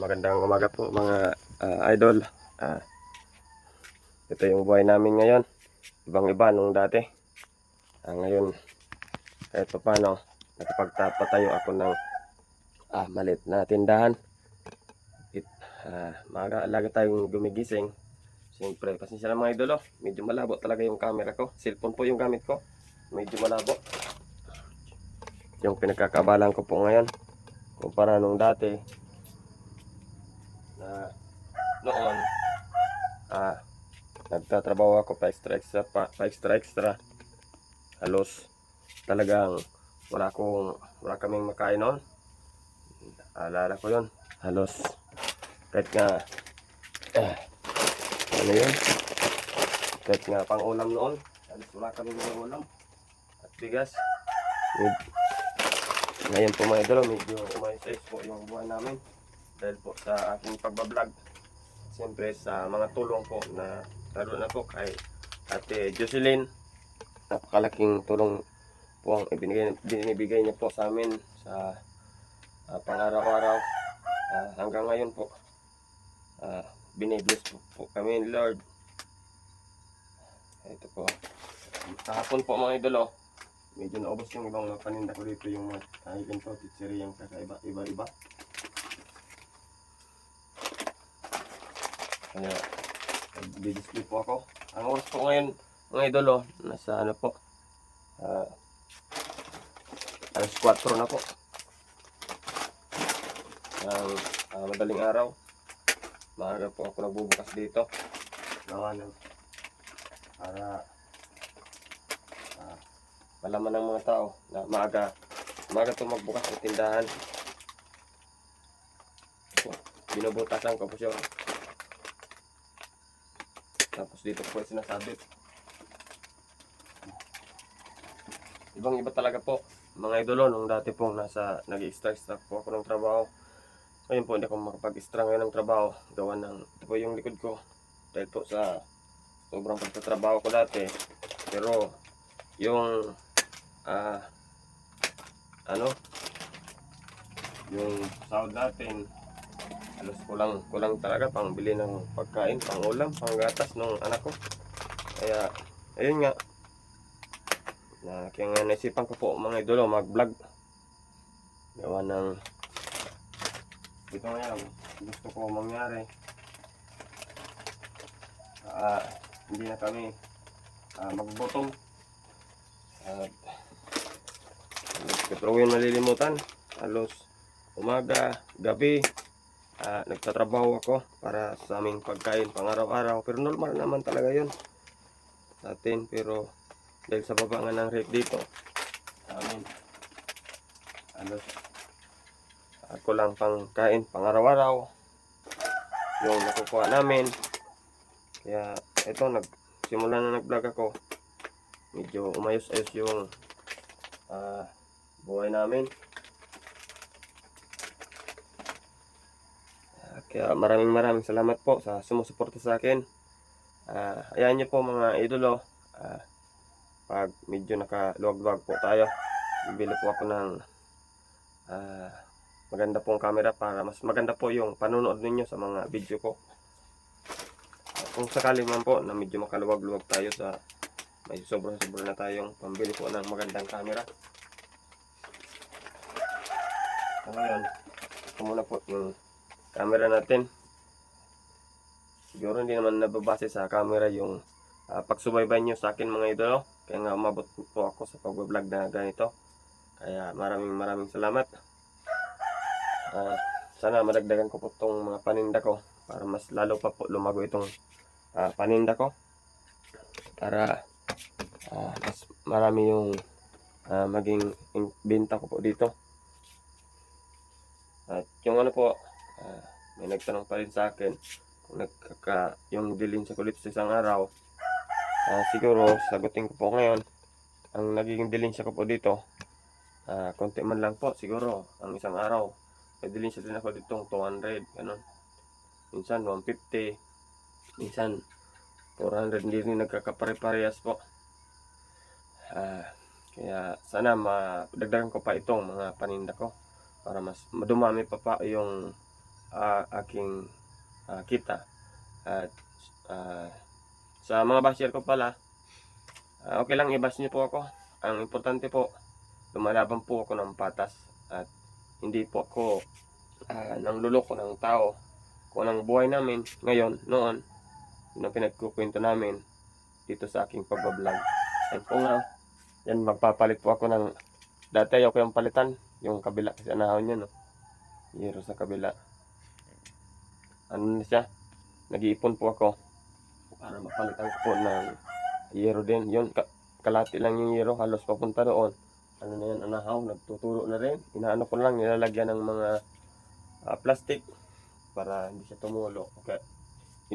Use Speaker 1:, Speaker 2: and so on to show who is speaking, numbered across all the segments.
Speaker 1: Magandang umaga po mga idol. Ito yung buhay namin ngayon. Ibang-iba nung dati. Ngayon, kahit pa paano, nakapagpatayo ako ng maliit na tindahan. Maaga lagi tayong gumigising. Siyempre, pasensya na mga idol. Medyo malabo talaga yung camera ko. Cellphone po yung gamit ko. Medyo malabo. Yung pinagkakabalan ko po ngayon. Kumpara nung dati. Noon, nagtatrabaho ako pa extra. Halos talagang wala kaming makain noon. Alala ko yun. Halos kahit nga ano yun? Kahit nga pang ulam noon. Halos wala kaming ulam at bigas. Ngayon po mga idol, medyo umayos po yung buhay namin dahil po sa aking pagbablog. Siyempre sa mga tulong po na lalo na po kay Ate Jocelyn. Napakalaking tulong po ang binibigay niya po sa amin sa pang-araw-araw. Hanggang ngayon po binibless po kami ni Lord. Ito po. Kahapon po mga idol, medyo naubos yung ibang paninda ko dito, yung mga ganito, titsiri yung kakaiba-iba. Kaya nag-display po ako. Ang oras po ngayon mga idol, nasa ano po, alas 4 na po. Madaling araw. Maaga po ako nagbubukas dito. Gawa ng para malaman ng mga tao na maaga ito magbukas ng tindahan. Binubutasan ko po siya. Tapos dito po sinasabit. Ibang-iba talaga po mga idolo nung dati pong nag-i-extra po ako ng trabaho. Ngayon po hindi ako makapag-extra ngayon ng trabaho. Gawa ng ito po yung likod ko. Dahil po sa sobrang pagtatrabaho ko dati. Pero yung yung sahod natin halos kulang talaga pang bili ng pagkain, pang ulam, pang gatas ng anak ko. Kaya ayun nga, kaya nga naisipan ko po mga idolo mag-vlog. Gawa ng ito ngayon gusto ko mangyari. Hindi na kami magbotong. Pero yun malilimutan. Halos umaga, gabi, nagtatrabaho ako para sa aming pagkain pang araw-araw. Pero normal naman talaga yun sa atin. Pero dahil sa baba nga ng rate dito sa amin, halos ako lang pang kain pang araw-araw yung nakukuha namin. Kaya ito, simula na nag-vlog ako, medyo umayos-ayos yung buhay namin. Kaya maraming salamat po sa sumusuporta sa akin. Ayan nyo po mga idolo, pag medyo nakaluwag-luwag po tayo, bibili po ako ng maganda pong camera para mas maganda po yung panonood ninyo sa mga video ko. Kung sakali man po na medyo makaluwag-luwag tayo sa may sobrang na tayong pambili po ng magandang camera. Ngayon, ito muna po yung camera natin. Siguro hindi naman nababase sa camera yung pagsubaybay nyo sa akin mga idolo. Kaya nga umabot po ako sa pag-vlog na ganito. Kaya maraming salamat. Sana madagdagan ko po itong mga paninda ko para mas lalo pa po lumago itong paninda ko. Para mas marami yung maging benta ko po dito. At yung ano po, may nagtanong pa rin sa akin kung yung dilinsya ko dito sa isang araw. Siguro sagutin ko po ngayon. Ang nagiging dilinsya ko po dito, konti man lang po siguro ang isang araw. May dilinsya din ako dito 200, ganun. Minsan 150, minsan 400, hindi rin nagkakapare-parehas po. Kaya sana madagdagan ko pa itong mga paninda ko para mas madumami pa yung aking kita. At sa mga basher ko pala, okay lang i-bash niyo po ako. Ang importante po, lumalaban po ako ng patas at hindi po ako nangluloko ng tao. Kung anong buhay namin ngayon, noon, yun ang pinagkukwento namin dito sa aking pagbablog. Yan po nga, yan magpapalit po ako ng, dati ayaw ko yung palitan, yung kabila kasi anahon niya, no? Yero sa kabila. Ano na siya, nag-iipon po ako para mapalitan ko po ng yero din. Yun, kalati lang yung yero, halos papunta doon. Ano na yan, anahaw, nagtuturo na rin. Inaano ko lang, nilalagyan ng mga plastic para hindi siya tumulo. Okay.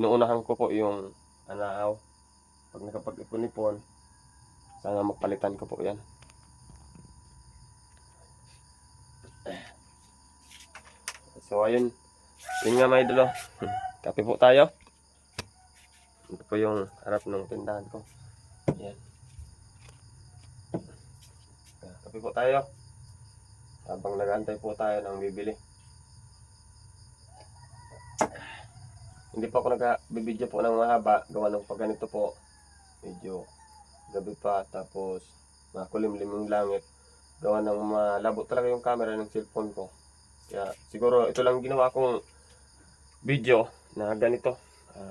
Speaker 1: Inuunahan ko po yung anahaw. Pag nakapag-ipon-ipon, sana magpalitan ko po yan. So ayun, yun nga may idol. Kape po tayo. Ito po yung harap ng tindahan ko. Yan. Kape po tayo. Habang nag-aantay po tayo ng bibili. Hindi po ako nag-bibidyo po ng mahaba. Gawa ng pag ganito po. Medyo gabi pa. Tapos makulimlim yung langit. Gawa ng malabo talaga yung camera ng cellphone ko. Kaya siguro ito lang ginawa kong video na ganito.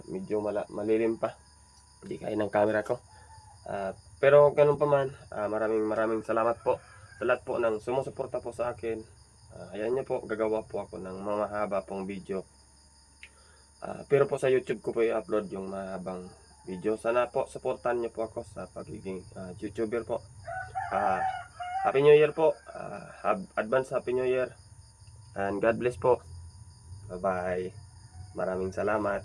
Speaker 1: Medyo malilim pa. Hindi kaya ng camera ko. Pero ganun pa man, maraming salamat po sa lahat po ng sumusuporta po sa akin. Ayan nyo po, gagawa po ako ng mahaba pong video. Pero po sa YouTube ko po i-upload yung mahabang video. Sana po supportan nyo po ako sa pagiging YouTuber po. Happy New Year po. Advance Happy New Year. And God bless po. Bye bye. Maraming salamat.